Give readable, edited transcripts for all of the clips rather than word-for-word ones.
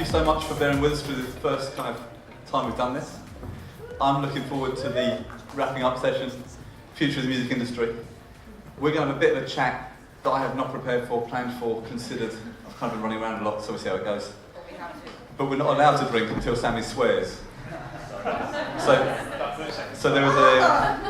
you so much for bearing with us through the first kind of time we've done this. I'm looking forward to the wrapping up session, future of the music industry. We're going to have a bit of a chat that I have not prepared for, planned for, considered. I've kind of been running around a lot, so we'll see how it goes. But we're not allowed to drink until Sammy swears. So there was a...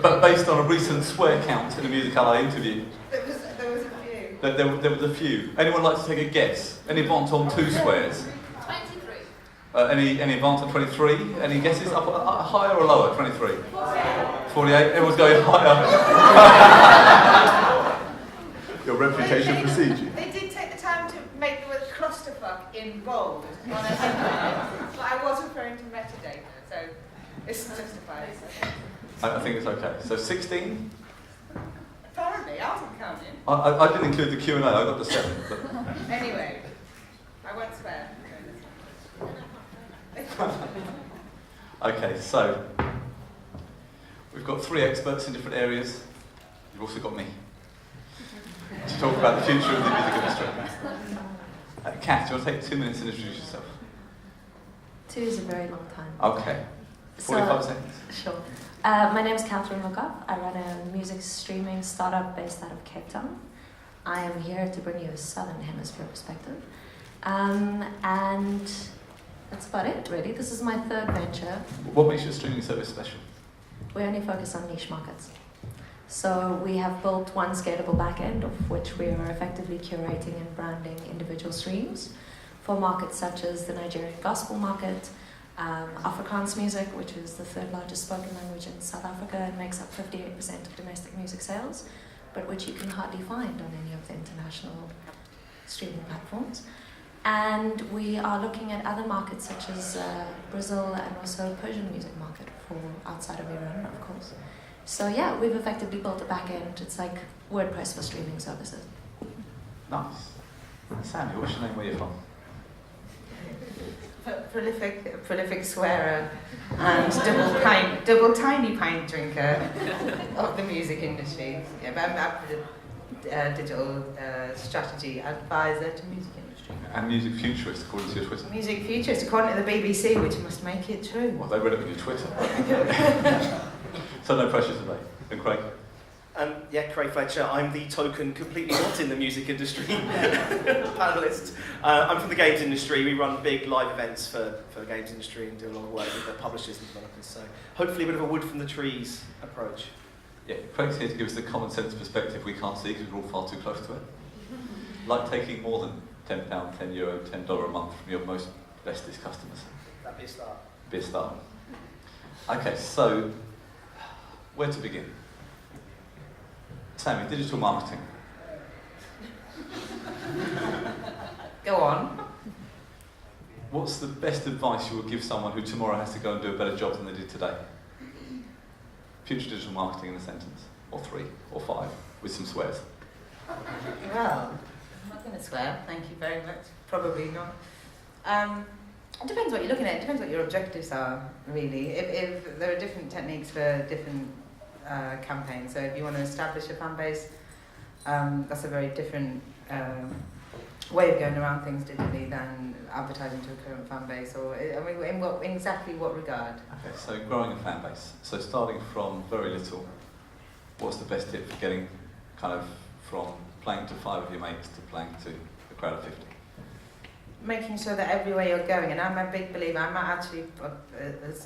but based on a recent swear count in a music ally interview, there was a few. There was a few. Anyone like to take a guess? Any advance on 2 swears? 23. Any advance on 23? Any guesses? Higher or lower? 23. 48. Everyone's going higher. Your reputation precedes you. They did take the time to make the word clusterfuck in bold on a headline, but I was referring to metadata, so it's justified. I think it's okay. So 16? Apparently, I wasn't counting. I didn't include the Q&A, I got the 7. But... Anyway, I won't swear. Okay, so we've got 3 experts in different areas. You've also got me to talk about the future of the music industry. Kath, do you want to take 2 minutes and introduce yourself? 2 is a very long time. Okay. 45 seconds. Sure. My name is Catherine Lukov. I run a music streaming startup based out of Cape Town. I am here to bring you a Southern Hemisphere perspective. And that's about it, really. This is my 3rd venture. What makes your streaming service special? We only focus on niche markets. So we have built one scalable backend of which we are effectively curating and branding individual streams for markets such as the Nigerian gospel market, Afrikaans music, which is the 3rd largest spoken language in South Africa and makes up 58% of domestic music sales, but which you can hardly find on any of the international streaming platforms. And we are looking at other markets such as Brazil and also Persian music market for outside of Iran, of course. So yeah, we've effectively built a back end. It's like WordPress for streaming services. Nice. Sammy, what's your name? Where are you from? Prolific swearer and double tiny pint drinker of the music industry. Yeah, but I'm a digital strategy advisor to music industry. And music futurist, according to your Twitter. Music futurist, according to the BBC, which must make it true. Well, they read it on your Twitter. So no pressure today. And Craig? Craig Fletcher. I'm the token completely not in the music industry panellist. I'm from the games industry. We run big live events for the games industry and do a lot of work with the publishers and developers. So hopefully a bit of a wood from the trees approach. Yeah, Craig's here to give us the common sense perspective we can't see because we're all far too close to it. Like taking more than £10, €10, $10 a month from your most bestest customers. That'd be a start. Be a start. Okay, so where to begin? Sammy, digital marketing. Go on. What's the best advice you would give someone who tomorrow has to go and do a better job than they did today? Future digital marketing in a sentence, or 3, or 5, with some swears. Well, I'm not going to swear, thank you very much. Probably not. It depends what you're looking at, it depends what your objectives are, really. If there are different techniques for different campaigns, so if you want to establish a fan base, that's a very different way of going around things digitally than advertising to a current fan base, or in exactly what regard? Okay, so growing a fan base. So starting from very little, what's the best tip for getting kind of from playing to 5 of your mates to playing to a crowd of 50? Making sure that everywhere you're going, and I'm a big believer, I'm actually,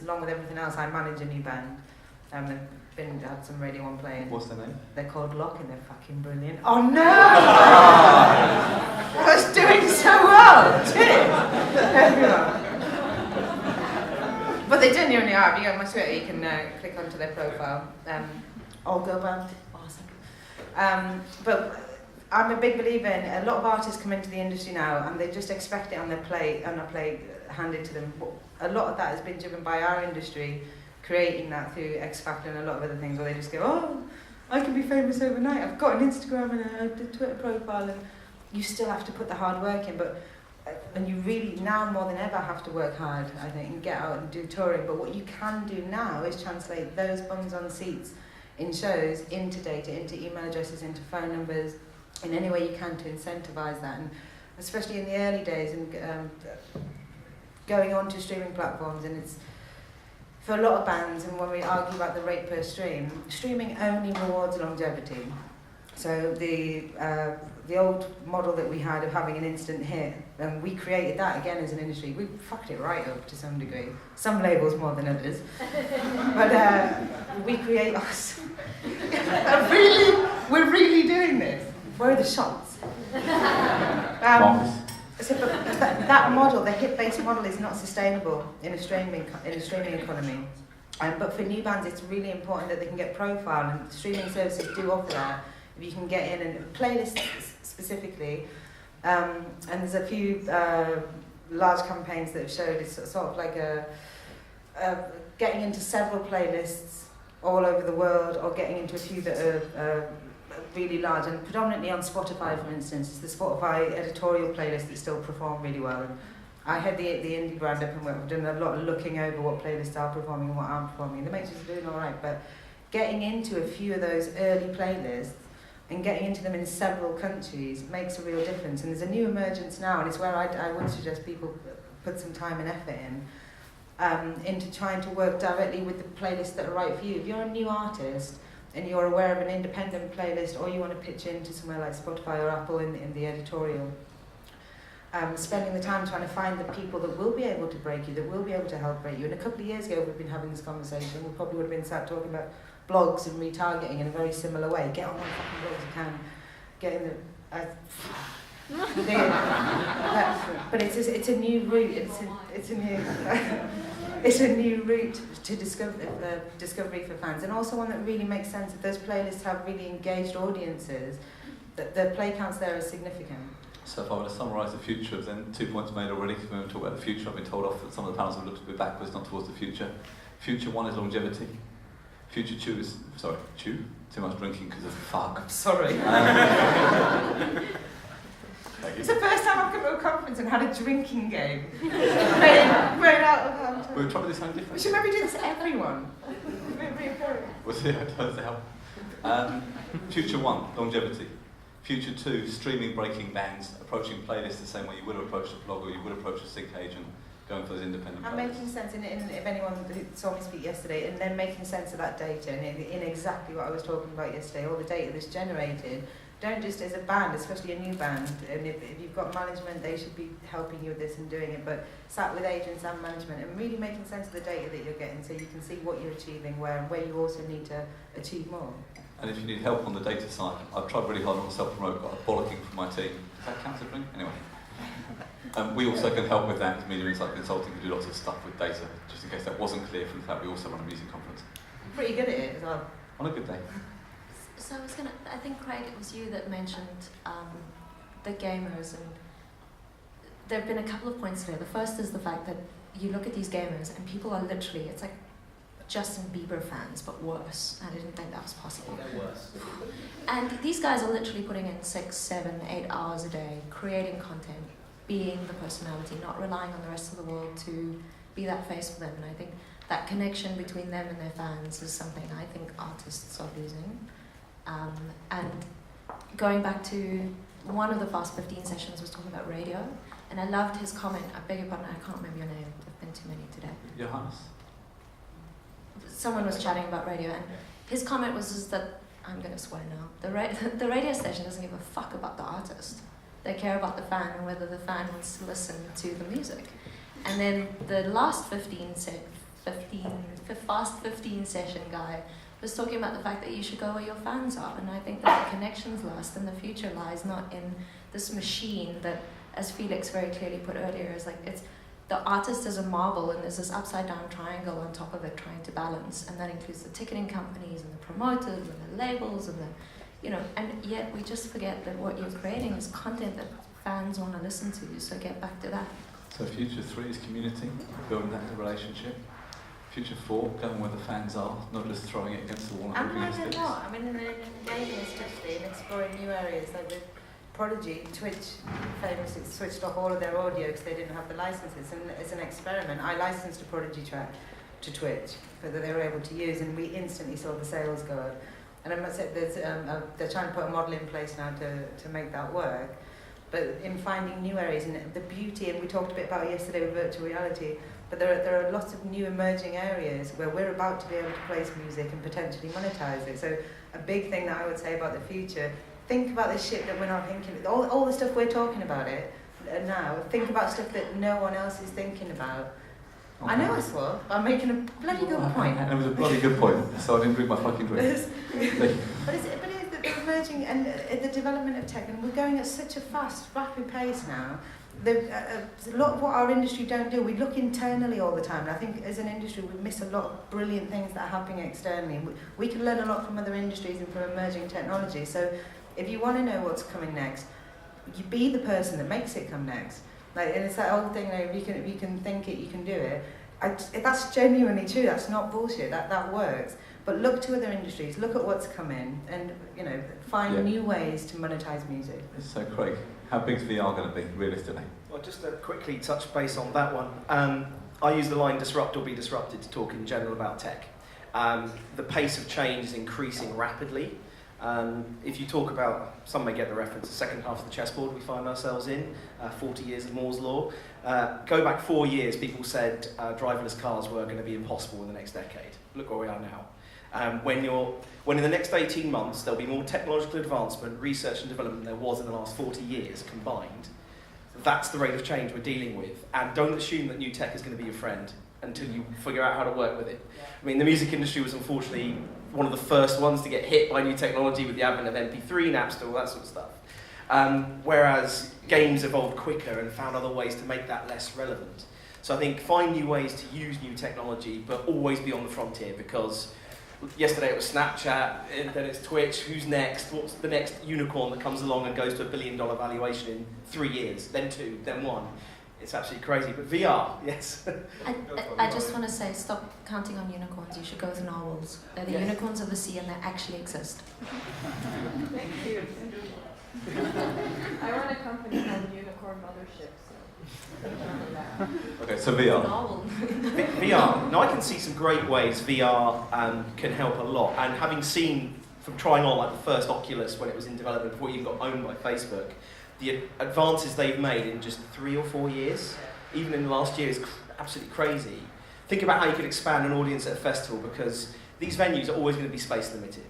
along with everything else, I manage a new band. They've had some Radio 1 playing. What's their name? They're called Lock and they're fucking brilliant. Oh no! I was doing so well! But they genuinely are. If you go on my Twitter, you can click onto their profile. Olga Band, awesome. But I'm a big believer in a lot of artists come into the industry now and they just expect it on their plate, handed to them. A lot of that has been driven by our industry, creating that through X Factor and a lot of other things where they just go, oh, I can be famous overnight. I've got an Instagram and a Twitter profile, and you still have to put the hard work in. And you really, now more than ever, have to work hard, I think, and get out and do touring. But what you can do now is translate those bums on seats in shows into data, into email addresses, into phone numbers, in any way you can to incentivise that, and especially in the early days, and going on to streaming platforms, and it's for a lot of bands, and when we argue about the rate per stream, streaming only rewards longevity. So the old model that we had of having an instant hit, and we created that again as an industry. We fucked it right up to some degree. Some labels more than others. But we create us. We're really doing this. Where are the shots? So that model, the hit-based model, is not sustainable in a streaming economy. But for new bands, it's really important that they can get profile, and streaming services do offer that. If you can get in, and playlists specifically, and there's a few large campaigns that have showed it's sort of like getting into several playlists all over the world, or getting into a few that are really large, and predominantly on Spotify, for instance. It's the Spotify editorial playlist that still perform really well. And I had the indie brand up, and we've done a lot of looking over what playlists are performing and what aren't performing. The majors are doing all right, but getting into a few of those early playlists and getting into them in several countries makes a real difference. And there's a new emergence now, and it's where I would suggest people put some time and effort into trying to work directly with the playlists that are right for you. If you're a new artist and you're aware of an independent playlist, or you want to pitch into somewhere like Spotify or Apple in the editorial, spending the time trying to find the people that will be able to break you, that will be able to help break you. And a couple of years ago, we've been having this conversation. We probably would have been sat talking about blogs and retargeting in a very similar way. Get on one fucking blog you can. Get in the... but it's a new route. It's a new route to discovery for fans, and also one that really makes sense. If those playlists have really engaged audiences, that the play counts there is significant. So if I were to summarise the future, then 2 points made already, because when we talk about the future, I've been told off that some of the panels have looked a bit backwards, not towards the future. Future 1 is longevity. Future 2 is, sorry, too much drinking because of fuck. Sorry. It's the first time I've come to a conference and had a drinking game. Right out of hand. We're trying to do something different. We should maybe do this to everyone. We'll see how it turns out. Future 1, longevity. Future 2, streaming breaking bands, approaching playlists the same way you would have approached a blog or you would approach a sync agent, going for those independent and playlists. making sense, if anyone who saw me speak yesterday, and then making sense of that data, and in exactly what I was talking about yesterday, all the data that's generated. Don't just as a band, especially a new band, and if you've got management, they should be helping you with this and doing it, but sat with agents and management and really making sense of the data that you're getting, so you can see what you're achieving, where you also need to achieve more. And if you need help on the data side, I've tried really hard not to self-promote, got a bollocking from my team. Does that count as a drink? Anyway. We also can help with that. Media Insight Consulting can do lots of stuff with data, just in case that wasn't clear from the fact we also run a music conference. Pretty good at it as well. On a good day. So I think, Craig, it was you that mentioned the gamers, and there have been a couple of points today. The first is the fact that you look at these gamers and people are literally, it's like Justin Bieber fans, but worse. I didn't think that was possible. They're worse. And these guys are literally putting in 6, 7, 8 hours a day, creating content, being the personality, not relying on the rest of the world to be that face for them. And I think that connection between them and their fans is something I think artists are losing. And going back to one of the Fast 15 sessions was talking about radio, and I loved his comment. I beg your pardon, I can't remember your name. There've been too many today. Johannes. Someone was chatting about radio, and his comment was just that, I'm going to swear now, the radio station doesn't give a fuck about the artist. They care about the fan and whether the fan wants to listen to the music. And then the last Fast 15 session guy was talking about the fact that you should go where your fans are, and I think that the connections last, and the future lies not in this machine that, as Felix very clearly put earlier, is like it's the artist is a marble, and there's this upside down triangle on top of it trying to balance, and that includes the ticketing companies and the promoters and the labels and and yet we just forget that what you're creating is content that fans want to listen to. So get back to that. So future 3 is community, building that relationship. Future 4, going where the fans are, not just throwing it against the wall and hoping it sticks. I mean, in gaming especially, and exploring new areas, like with Prodigy, Twitch famously switched off all of their audio because they didn't have the licenses, and as an experiment, I licensed a Prodigy track to Twitch that they were able to use, and we instantly saw the sales go up. And I must say, they're trying to put a model in place now to make that work. But in finding new areas and the beauty, and we talked a bit about it yesterday with virtual reality, but there are lots of new emerging areas where we're about to be able to place music and potentially monetize it. So a big thing that I would say about the future, think about the shit that we're not thinking, all the stuff we're talking about it now, think about stuff that no one else is thinking about. Oh, I know I swore, but I'm making a bloody good point. It was a bloody good point, so I didn't drink my fucking drink. But it's the emerging and the development of tech, and we're going at such a fast, rapid pace now. A lot of what our industry don't do, we look internally all the time, and I think as an industry we miss a lot of brilliant things that are happening externally. We can learn a lot from other industries and from emerging technology, so if you want to know what's coming next, you be the person that makes it come next. Like, and it's that old thing, if you can think it, you can do it. That's genuinely true, that's not bullshit, that works. But look to other industries, look at what's coming, and find new ways to monetize music. So Craig, how big's VR going to be, realistically? Well, just to quickly touch base on that one, I use the line disrupt or be disrupted to talk in general about tech. The pace of change is increasing rapidly. If you talk about, some may get the reference, the second half of the chessboard we find ourselves in, 40 years of Moore's Law. Go back 4 years, people said driverless cars were going to be impossible in the next decade. Look where we are now. When in the next 18 months there'll be more technological advancement, research and development than there was in the last 40 years combined, that's the rate of change we're dealing with. And don't assume that new tech is going to be your friend until you figure out how to work with it. I mean, the music industry was unfortunately one of the first ones to get hit by new technology with the advent of MP3, Napster, all that sort of stuff. Whereas games evolved quicker and found other ways to make that less relevant. So I think find new ways to use new technology, but always be on the frontier, because yesterday it was Snapchat, and then it's Twitch, who's next? What's the next unicorn that comes along and goes to $1 billion valuation in 3 years, then 2, then 1? It's absolutely crazy, but VR, yes. I just want to say, stop counting on unicorns. You should go with narwhals. They're the unicorns of the sea, and they actually exist. Thank you. I run a company called Unicorn Mothership, so. Okay, so VR. VR. Now I can see some great ways VR can help a lot, and having seen from trying on like the first Oculus when it was in development before it even got owned by Facebook, the advances they've made in just 3 or 4 years, even in the last year, is absolutely crazy. Think about how you could expand an audience at a festival, because these venues are always going to be space limited.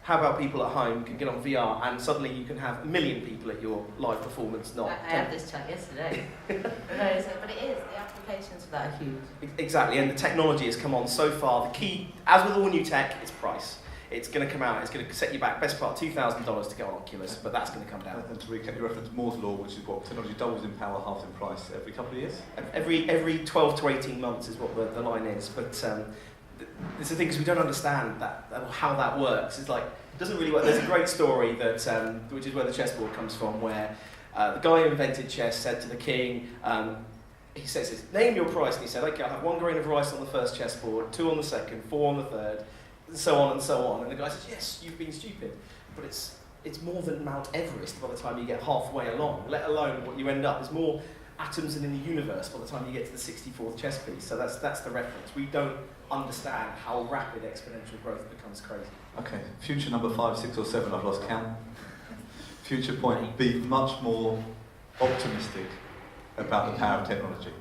How about people at home can get on VR and suddenly you can have 1 million people at your live performance? I had this chat yesterday. But it is, the applications for that are huge. Exactly, and the technology has come on so far. The key, as with all new tech, is price. It's going to come out, it's going to set you back, best part, $2,000 to get on Oculus, but that's going to come down. And to recap, you referenced Moore's Law, which is what technology doubles in power, halves in price every couple of years? Every 12 to 18 months is what the line is, but it's the thing, because we don't understand how that works. It's like, it doesn't really work. There's a great story that, which is where the chessboard comes from, where the guy who invented chess said to the king, he says, name your price, and he said, okay, I'll have 1 grain of rice on the first chessboard, 2 on the second, 4 on the third, and so on and so on. And the guy says, yes, you've been stupid, but it's more than Mount Everest by the time you get halfway along, let alone what you end up. There's more atoms than in the universe by the time you get to the 64th chess piece. So that's the reference. We don't understand how rapid exponential growth becomes crazy. Okay, future number 5, 6 or 7, I've lost count. Future point, be much more optimistic about the power of technology.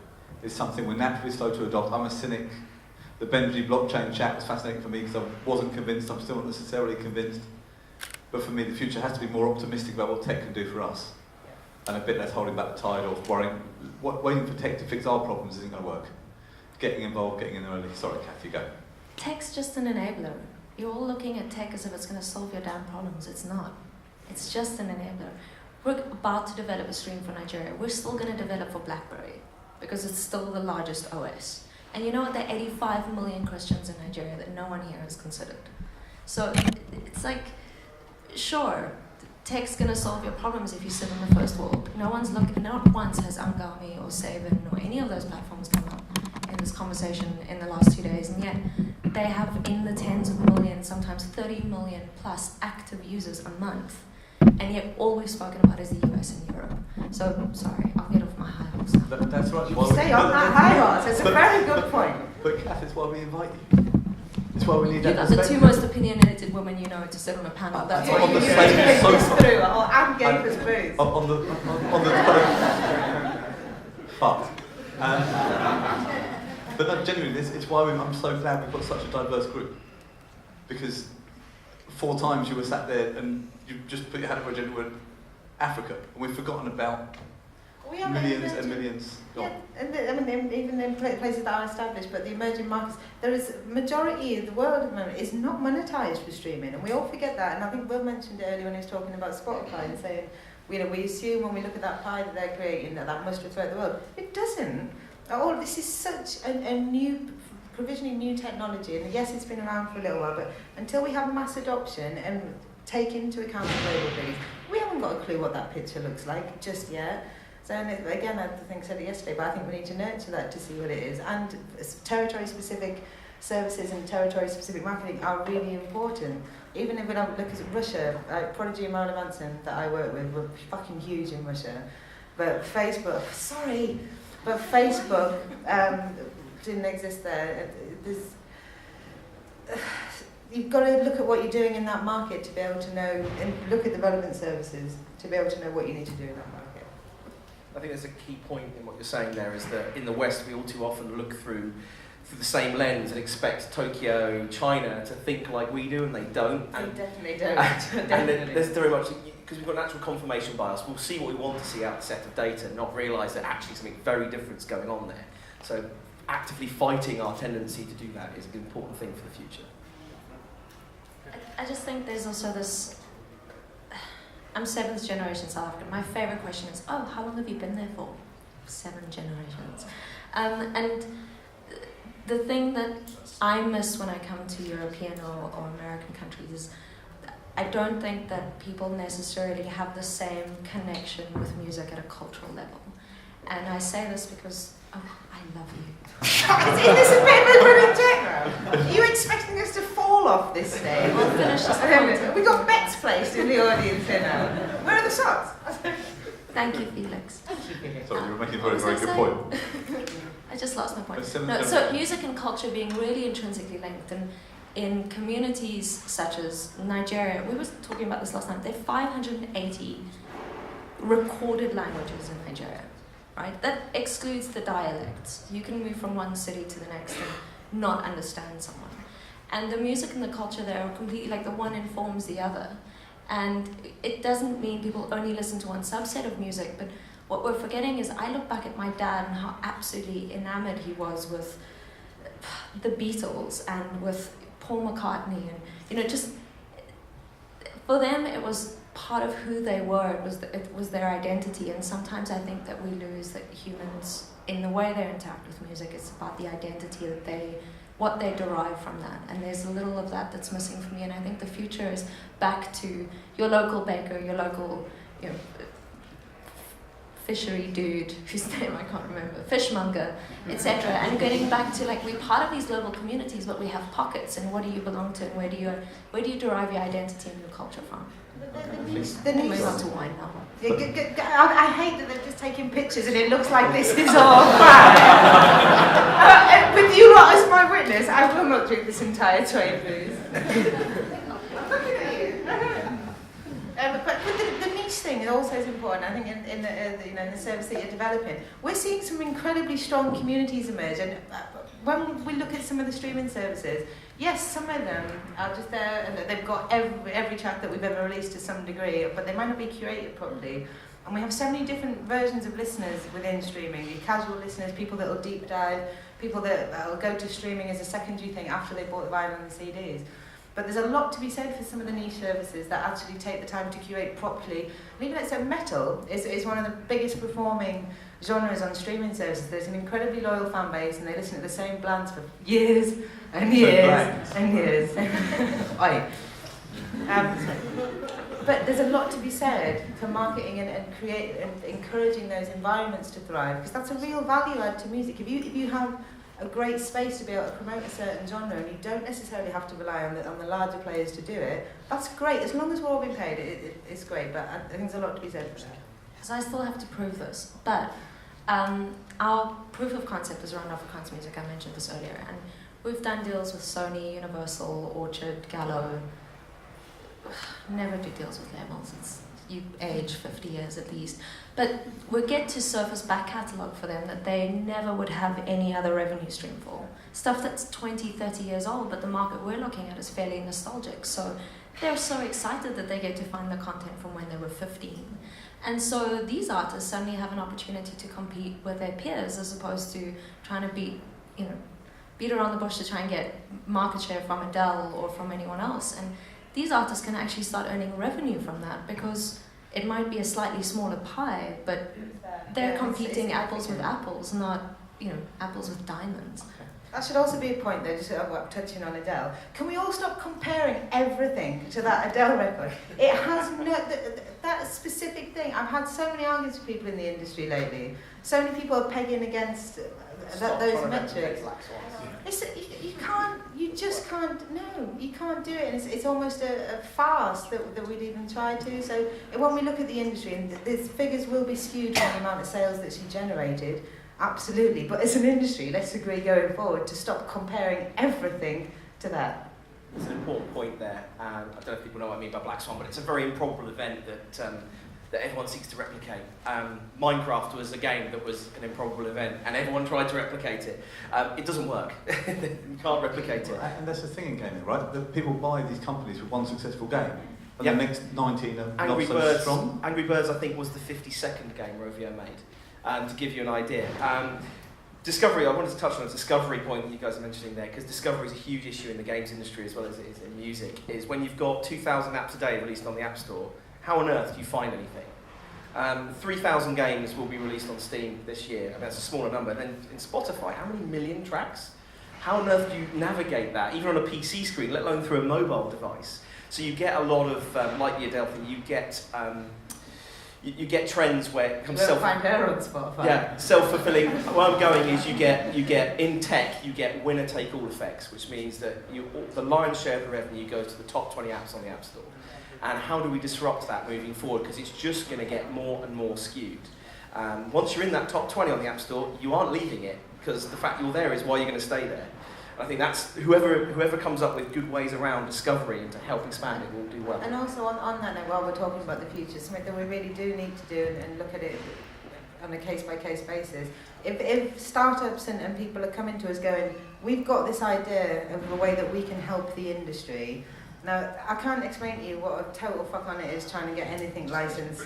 It's something we're naturally slow to adopt. I'm a cynic. The Benji blockchain chat was fascinating for me because I wasn't convinced, I'm still not necessarily convinced. But for me, the future has to be more optimistic about what tech can do for us. And a bit less holding back the tide or waiting for tech to fix our problems isn't going to work. Getting involved, getting in there early. Sorry, Kath, you go. Tech's just an enabler. You're all looking at tech as if it's going to solve your damn problems. It's not. It's just an enabler. We're about to develop a stream for Nigeria. We're still going to develop for BlackBerry because it's still the largest OS. And you know what? There are 85 million Christians in Nigeria that no one here has considered. So it's like, sure, tech's going to solve your problems if you sit in the first world. Not once has Angami or Savin or any of those platforms come up in this conversation in the last 2 days, and yet they have in the tens of millions, sometimes 30 million plus active users a month, and yet all we've spoken about is the US and Europe. So, sorry, I'll get off my high horse now. That's right. You stay on that high horse, it's a very good point. But Kath, it's why we invite you. It's why we need You that got the two perspective. most opinionated women you know to sit on a panel. That's I'm why on you the use same it. sofa. through, and gave us booze. On the but no, genuinely, it's why I'm so glad we've got such a diverse group, because 4 times you were sat there and you just put your hand up for agenda word Africa, and we've forgotten about millions and millions. Yeah, and even in places that are established, but the emerging markets, there is majority of the world at the moment is not monetized for streaming, and we all forget that. And I think Will mentioned it earlier when he was talking about Spotify and saying, we assume when we look at that pie that they're creating that must refer to the world. It doesn't. All this is such a new, provisioning new technology, and yes, it's been around for a little while, but until we have mass adoption and take into account the global things, we haven't got a clue what that picture looks like just yet. So again, I think I said it yesterday, but I think we need to nurture that to see what it is. And territory-specific services and territory-specific marketing are really important. Even if we don't look at Russia, Prodigy and Marilyn Manson that I work with were fucking huge in Russia. But Facebook didn't exist there. You've got to look at what you're doing in that market to be able to know, and look at the relevant services to be able to know what you need to do in that market. I think there's a key point in what you're saying there, is that in the West we all too often look through the same lens and expect Tokyo, China to think like we do, and they don't. They definitely don't. And there's very much, because we've got natural confirmation bias, we'll see what we want to see out of the set of data and not realise that actually something very different is going on there. So actively fighting our tendency to do that is an important thing for the future. I just think there's also this. I'm 7th generation South African. My favourite question is, oh, how long have you been there for? 7 generations. And the thing that I miss when I come to European or American countries is I don't think that people necessarily have the same connection with music at a cultural level. And I say this because, oh, I love you. Is this a bit of a running joke? Are you expecting us to fall off this stage? We'll finish this point. We got bets placed in the audience here now. Where are the shots? Thank you, Felix. Sorry, you were making a very, very good point. I just lost my point. No, so music and culture being really intrinsically linked, and in communities such as Nigeria, we were talking about this last night, there are 580 recorded languages in Nigeria, right? That excludes the dialects. You can move from one city to the next and not understand someone. And the music and the culture there are completely like the one informs the other. And it doesn't mean people only listen to one subset of music, but what we're forgetting is I look back at my dad and how absolutely enamored he was with the Beatles and with Paul McCartney, and just for them it was part of who they were. It was their identity, and sometimes I think that we lose that humans, in the way they interact with music, it's about the identity that what they derive from that, and there's a little of that that's missing for me. And I think the future is back to your local baker, your local fishery dude, whose name I can't remember, fishmonger, etc. And getting back to we're part of these global communities, but we have pockets, and what do you belong to, and where do you derive your identity and your culture from? The niche. Move on to wine now. I hate that they're just taking pictures and it looks like this is all fine. With you lot as my witness, I will not drink this entire tray, please. I'm looking at you. But the niche thing also is important. I think in the service that you're developing, we're seeing some incredibly strong communities emerge. And when we look at some of the streaming services, yes, some of them are just there and they've got every track that we've ever released to some degree, but they might not be curated properly. And we have so many different versions of listeners within streaming. Your casual listeners, people that will deep dive, people that will go to streaming as a secondary thing after they bought the vinyl and the CDs. But there's a lot to be said for some of the niche services that actually take the time to curate properly. And even so, metal is one of the biggest performing genres on streaming services. There's an incredibly loyal fan base, and they listen to the same bands for years and years and years. Oi. But there's a lot to be said for marketing and encouraging those environments to thrive, because that's a real value add to music. If you have a great space to be able to promote a certain genre, and you don't necessarily have to rely on the larger players to do it, that's great. As long as we're all being paid, it's great. But I think there's a lot to be said for that. So I still have to prove this, but our proof of concept is around Afrikaans music. I mentioned this earlier, and We've done deals with Sony, Universal, Orchard, Gallo. Never do deals with labels. You age 50 years at least. But we get to surface back catalogue for them that they never would have any other revenue stream for. Stuff that's 20, 30 years old, but the market we're looking at is fairly nostalgic. So they're so excited that they get to find the content from when they were 15. And so these artists suddenly have an opportunity to compete with their peers as opposed to trying to beat around the bush to try and get market share from Adele or from anyone else. And these artists can actually start earning revenue from that because it might be a slightly smaller pie, but they're competing apples with apples, not apples with diamonds. That should also be a point though, just touching on Adele. Can we all stop comparing everything to that Adele record? It has that specific thing. I've had so many arguments with people in the industry lately. So many people are pegging against those metrics. You just can't, no, you can't do it. And it's almost a farce that we'd even try to. So when we look at the industry, and these figures will be skewed by the amount of sales that she generated, absolutely. But as an industry, let's agree going forward to stop comparing everything to that. It's an important point there. I don't know if people know what I mean by Black Swan, but it's a very improbable event that everyone seeks to replicate. Minecraft was a game that was an improbable event, and everyone tried to replicate it. It doesn't work. You can't replicate it. And that's the thing in gaming, right? That people buy these companies with one successful game, and the next 19 are not so strong. Angry Birds, I think, was the 52nd game Rovio made, to give you an idea. Discovery, I wanted to touch on a discovery point that you guys are mentioning there, because discovery is a huge issue in the games industry as well as it is in music, is when you've got 2,000 apps a day released on the App Store, how on earth do you find anything? 3,000 games will be released on Steam this year. I mean, that's a smaller number. Then in Spotify, how many million tracks? How on earth do you navigate that, even on a PC screen, let alone through a mobile device? So you get a lot of, like the Adele thing, you get trends where it becomes self-fulfilling. Where I'm going is you get in tech, you get winner-take-all effects, which means that the lion's share of the revenue goes to the top 20 apps on the App Store. And how do we disrupt that moving forward? Because it's just going to get more and more skewed. Once you're in that top 20 on the App Store, you aren't leaving it, because the fact you're there is why you're going to stay there. I think that's whoever comes up with good ways around discovery and to help expand it will do well. And also on that note, while we're talking about the future, something that we really do need to do and look at it on a case-by-case basis. If startups and people are coming to us going, we've got this idea of a way that we can help the industry. Now, I can't explain to you what a total fuck on it is trying to get anything licensed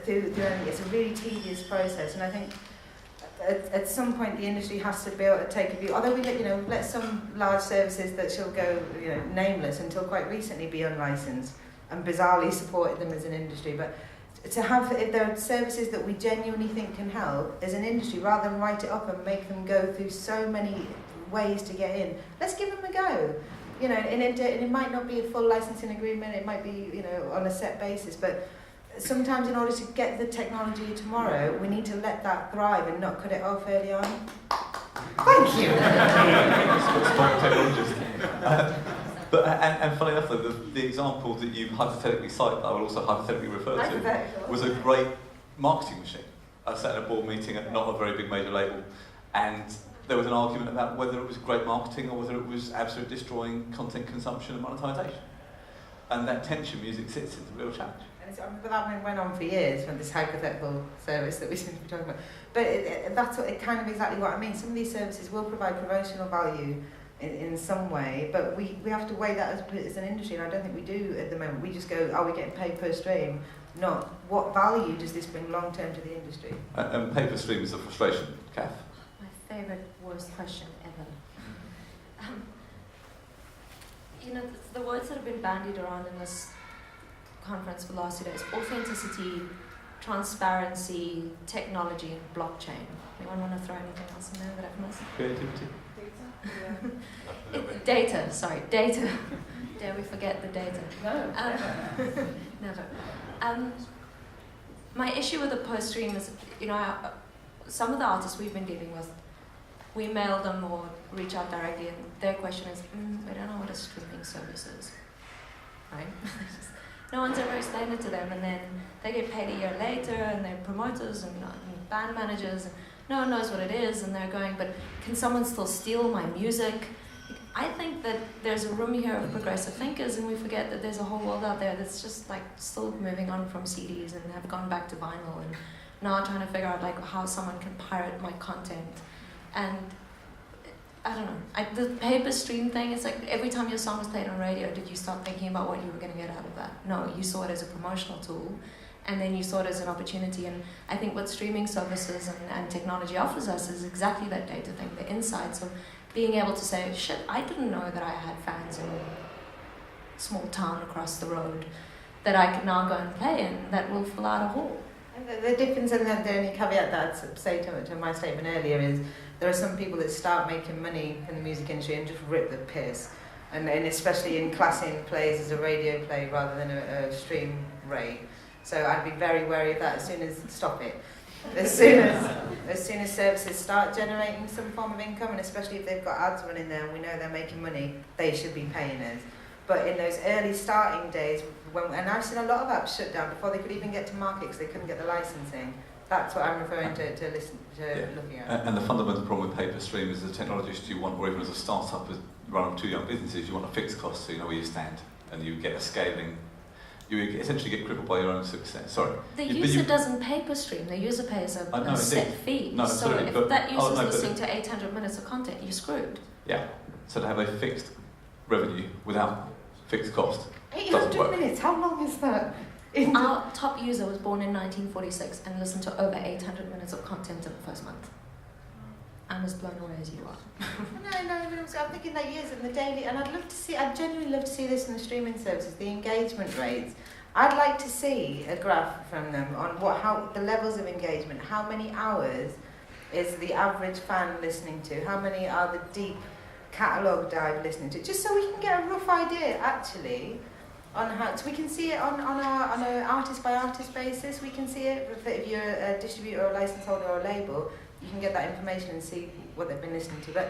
through it's a really tedious process, and I think at some point the industry has to be able to take a view. Although we let some large services that shall go nameless until quite recently be unlicensed, and bizarrely supported them as an industry. But to have, if there are services that we genuinely think can help as an industry, rather than write it up and make them go through so many ways to get in, let's give them a go. And it might not be a full licensing agreement, it might be, on a set basis, but sometimes in order to get the technology tomorrow, we need to let that thrive and not cut it off early on. Thank you! And funny enough, the example that you hypothetically cite, that I will also hypothetically refer to, was a great marketing machine. I sat in a board meeting at not a very big major label, and there was an argument about whether it was great marketing or whether it was absolutely destroying content consumption and monetization. And that tension music sits in the real challenge. But that went on for years from this hypothetical service that we seem to be talking about. But that's kind of exactly what I mean. Some of these services will provide promotional value in some way, but we have to weigh that as an industry, and I don't think we do at the moment. We just go, are we getting paid per stream? Not what value does this bring long term to the industry? And pay per stream is a frustration, Kath. My favourite worst question ever. The words that have been bandied around in this conference for the last 2 days: authenticity, transparency, technology, and blockchain. Anyone want to throw anything else in there that I've missed? Creativity. Data. Dare we forget the data? No. Never. My issue with the post stream is, some of the artists we've been dealing with, we mail them or reach out directly, and their question is, we don't know what a streaming service is, right? No one's ever explained it to them, and then they get paid a year later, and they're promoters and band managers. no one knows what it is, and they're going, but can someone still steal my music? I think that there's a room here of progressive thinkers, and we forget that there's a whole world out there that's just like still moving on from CDs and have gone back to vinyl, and now trying to figure out like how someone can pirate my content. And I don't know, the paper stream thing, it's like every time your song was played on radio, did you start thinking about what you were going to get out of that? No, you saw it as a promotional tool, and then you saw it as an opportunity. And I think what streaming services and technology offers us is exactly that data thing, the insights of being able to say, shit, I didn't know that I had fans in a small town across the road that I could now go and play in that will fill out a hall. And the difference, and the only caveat that I'd say to my statement earlier is there are some people that start making money in the music industry and just rip the piss. And especially in classing plays as a radio play rather than a stream rate. So I'd be very wary of that as soon as, stop it. As soon as services start generating some form of income, and especially if they've got ads running there and we know they're making money, they should be paying us. But in those early starting days, and I've seen a lot of apps shut down before they could even get to market because they couldn't get the licensing. That's what I'm referring to looking at. And the fundamental problem with paper stream is, as a technologist, you want, or even as a startup, as run of two young businesses, you want a fixed cost so you know where you stand, and you get a scaling. You essentially get crippled by your own success. Sorry. The user doesn't paper stream. The user pays a set fee. No, so if but, that user's listening to 800 minutes of content, you're screwed. Yeah. So to have a fixed revenue without fixed cost 800 minutes. How long is that? Our top user was born in 1946 and listened to over 800 minutes of content in the first month. I'm as blown away as you are. No, I'm thinking that years in the daily, and I'd genuinely love to see this in the streaming services, the engagement rates. I'd like to see a graph from them on how the levels of engagement, how many hours is the average fan listening to, how many are the deep catalogue dive listening to, just so we can get a rough idea, actually, on how, so we can see it on an artist by artist basis. We can see it if you're a distributor or a license holder or a label. You can get that information and see what they've been listening to. But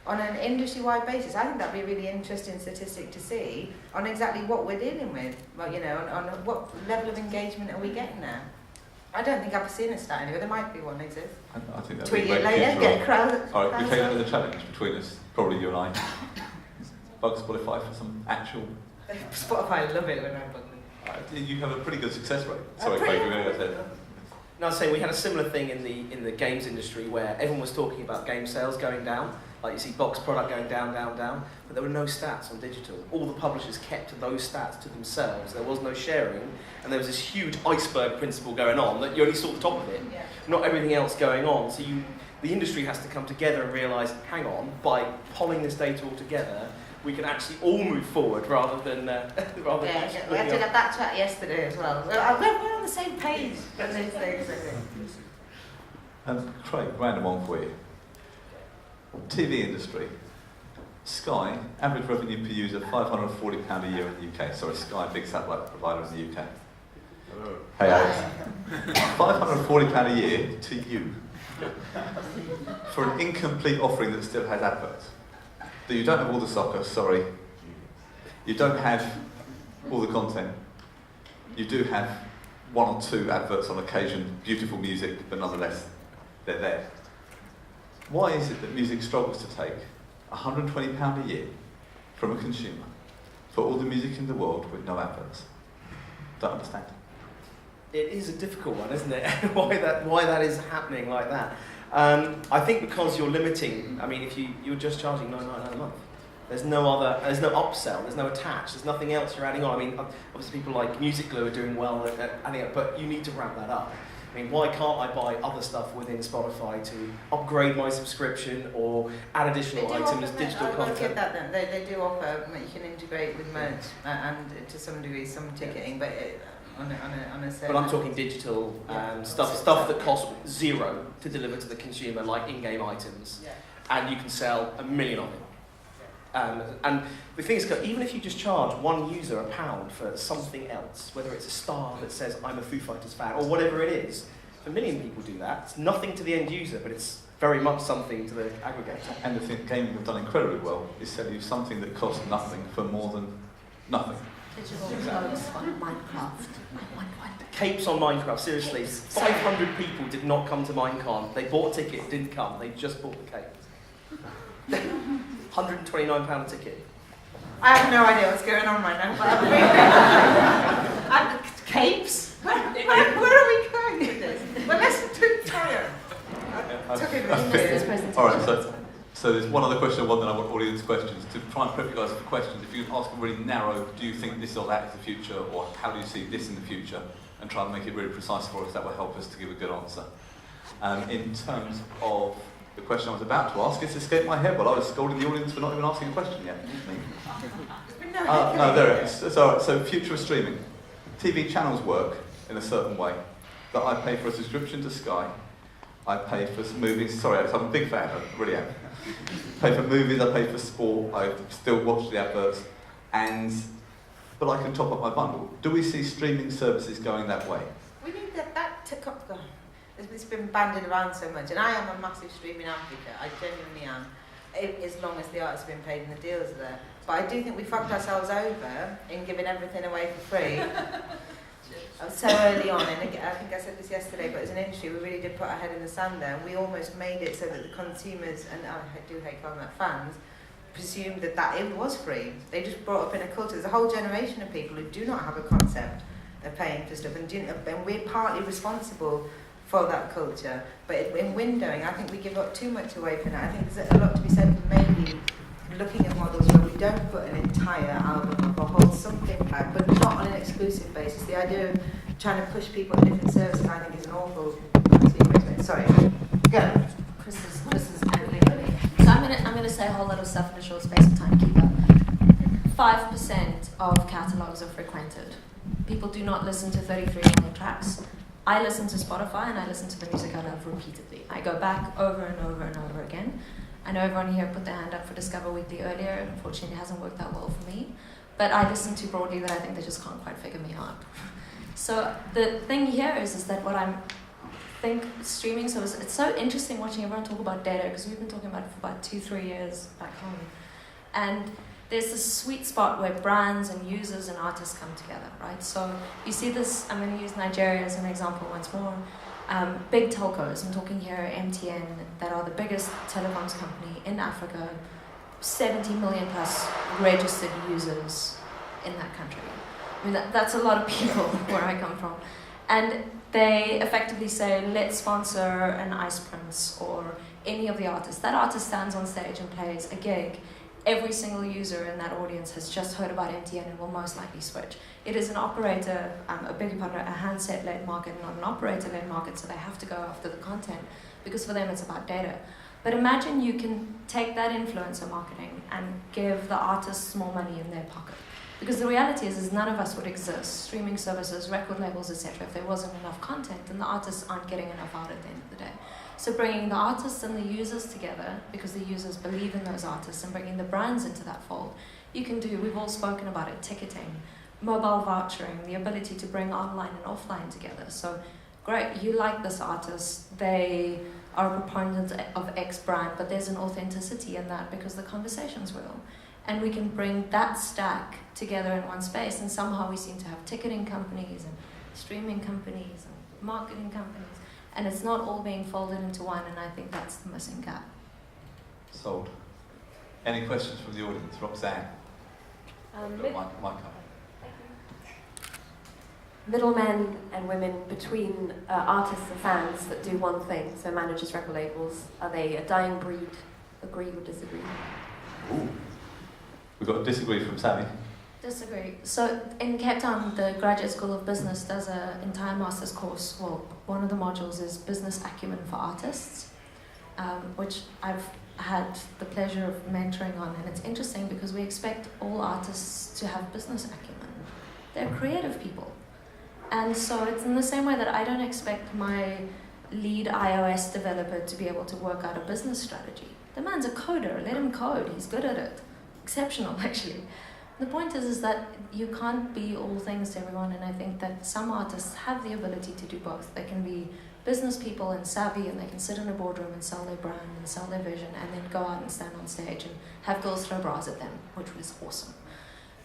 on an industry-wide basis, I think that'd be a really interesting statistic to see on exactly what we're dealing with. Well, on what level of engagement are we getting now? I don't think I've seen a stat anywhere. There might be one exist. I think that'd Tweet be it later, get a crowd. All right, we take another challenge between us, probably you and I. Bug Spotify for some actual. Spotify love it when I bug them. You have a pretty good success rate. Sorry, Craig, you're going to go ahead. No, I was saying we had a similar thing in the games industry where everyone was talking about game sales going down. Like you see box product going down, but there were no stats on digital. All the publishers kept those stats to themselves. There was no sharing, and there was this huge iceberg principle going on that you only saw the top of it, not everything else going on. So the industry has to come together and realise, hang on, by pulling this data all together, we can actually all move forward rather than. We had to have that chat yesterday as well. We're on the same page on these things, I think. And Craig, random one for you. TV industry. Sky, average revenue per user, £540 a year in the UK. Sorry, Sky, big satellite provider in the UK. Hello. Hey, Alex. £540 a year to you for an incomplete offering that still has adverts. That you don't have all the soccer, sorry. You don't have all the content. You do have one or two adverts on occasion, beautiful music, but nonetheless, they're there. Why is it that music struggles to take £120 a year from a consumer for all the music in the world with no adverts? Don't understand. It is a difficult one, isn't it? why that is happening like that. I think because you're limiting. I mean, if you're just charging £9.99 a month, there's no upsell, there's no attach, there's nothing else you're adding on. I mean, obviously people like Music Glue are doing well at adding it, but you need to ramp that up. I mean, why can't I buy other stuff within Spotify to upgrade my subscription or add additional items, digital content? I'll get that then. They do offer, you can integrate with merch and to some degree some ticketing, but on a certain... But I'm talking digital stuff that costs zero to deliver to the consumer, like in-game items, and you can sell 1 million of it. And the thing is, even if you just charge one user £1 for something else, whether it's a star that says I'm a Foo Fighters fan or whatever it is, if 1 million people do that, it's nothing to the end user, but it's very much something to the aggregator. And the thing gaming have done incredibly well is sell you something that costs nothing for more than nothing. Digital clothes on Minecraft. I want one. Capes on Minecraft, seriously. 500 people did not come to Minecon. They bought a ticket, didn't come. They just bought the capes. £129 a ticket. I have no idea what's going on right now, but and capes? Where are we going with this? Well, let's do tired. Alright, so there's one other question, one that I want audience questions. To try and prep you guys for questions, if you can ask them really narrow, do you think this or that is the future, or how do you see this in the future? And try and make it really precise for us, that will help us to give a good answer. In terms of the question I was about to ask, it's escaped my head while I was scolding the audience for not even asking a question yet. No, there it is. So future of streaming. TV channels work in a certain way. That I pay for a subscription to Sky. I pay for movies. Sorry, I'm a big fan. I really am. Pay for movies. I pay for sport. I still watch the adverts, but I can top up my bundle. Do we see streaming services going that way? We need that to come. It's been bandied around so much, and I am a massive streaming advocate. I genuinely am, as long as the artists have been paid and the deals are there. But I do think we fucked ourselves over in giving everything away for free so early on. And I think I said this yesterday, but as an industry, we really did put our head in the sand there. And we almost made it so that the consumers, and I do hate calling that fans, presumed that it was free. They just brought up in a culture. There's a whole generation of people who do not have a concept of paying for stuff, and we're partly responsible for that culture. But in windowing, I think we give up too much away from that. I think there's a lot to be said for maybe looking at models where we don't put an entire album up or hold something back, but not on an exclusive basis. The idea of trying to push people to different services, I think, is an awful. Sorry, go. Chris is angling at me. So I'm gonna say a whole lot of stuff in a short space of time. Keep up. 5% of catalogs are frequented. People do not listen to 33 minute tracks. I listen to Spotify and I listen to the music I love repeatedly. I go back over and over and over again. I know everyone here put their hand up for Discover Weekly earlier. Unfortunately, it hasn't worked that well for me. But I listen to broadly that I think they just can't quite figure me out. So the thing here is that what I think streaming, so it's so interesting watching everyone talk about data, because we've been talking about it for about 2-3 years back home. And there's this sweet spot where brands and users and artists come together, right? So you see this, I'm going to use Nigeria as an example once more. Big telcos, I'm talking here MTN, that are the biggest telecoms company in Africa, 70 million plus registered users in that country. I mean, that's a lot of people where I come from. And they effectively say, let's sponsor an Ice Prince or any of the artists. That artist stands on stage and plays a gig. Every single user in that audience has just heard about MTN and will most likely switch. It is an operator, a handset-led market, not an operator-led market, so they have to go after the content, because for them it's about data. But imagine you can take that influencer marketing and give the artists more money in their pocket. Because the reality is none of us would exist, streaming services, record labels, etc., if there wasn't enough content, and the artists aren't getting enough out at the end of the day. So bringing the artists and the users together, because the users believe in those artists, and bringing the brands into that fold, you can do, we've all spoken about it, ticketing, mobile vouchering, the ability to bring online and offline together. So great, you like this artist, they are a proponent of X brand, but there's an authenticity in that because the conversation's real. And we can bring that stack together in one space, and somehow we seem to have ticketing companies and streaming companies and marketing companies. And it's not all being folded into one, and I think that's the missing gap. Sold. Any questions from the audience? Roxanne? Mike. Middlemen and women between artists and fans that do one thing, so managers, record labels, are they a dying breed? Agree or disagree? Ooh. We've got a disagree from Sammy. Disagree. So in Cape Town, the Graduate School of Business does an entire master's course. Well, one of the modules is business acumen for artists, which I've had the pleasure of mentoring on. And it's interesting because we expect all artists to have business acumen. They're creative people. And so it's in the same way that I don't expect my lead iOS developer to be able to work out a business strategy. The man's a coder. Let him code. He's good at it. Exceptional, actually. The point is that you can't be all things to everyone, and I think that some artists have the ability to do both. They can be business people and savvy, and they can sit in a boardroom and sell their brand and sell their vision, and then go out and stand on stage and have girls throw bras at them, which was awesome.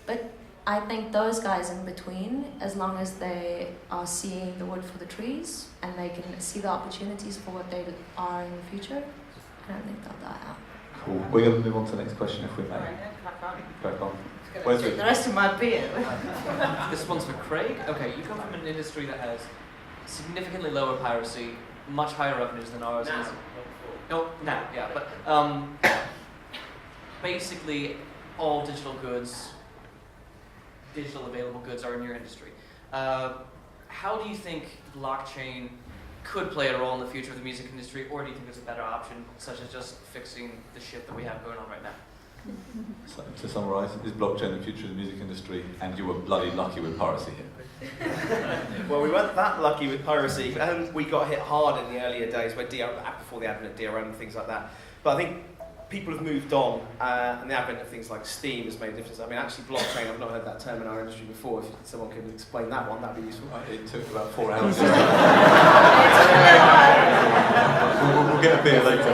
But I think those guys in between, as long as they are seeing the wood for the trees and they can see the opportunities for what they are in the future, I don't think they'll die out. Cool. We're going to move on to the next question if we may. Crack on. Where's the rest of my beer? This one's for Craig. Okay, you come from an industry that has significantly lower piracy, much higher revenues than ours. Now. No, now, yeah, but basically all digital goods, digital available goods are in your industry. How do you think blockchain could play a role in the future of the music industry, or do you think there's a better option, such as just fixing the shit that we have going on right now? So, to summarise, is blockchain the future of the music industry, and you were bloody lucky with piracy here? Well, we weren't that lucky with piracy. We got hit hard in the earlier days, where before the advent of DRM and things like that. But I think people have moved on, and the advent of things like Steam has made a difference. I mean, actually, blockchain, I've not heard that term in our industry before. If someone could explain that one, that'd be useful. It took about 4 hours. we'll get a beer later.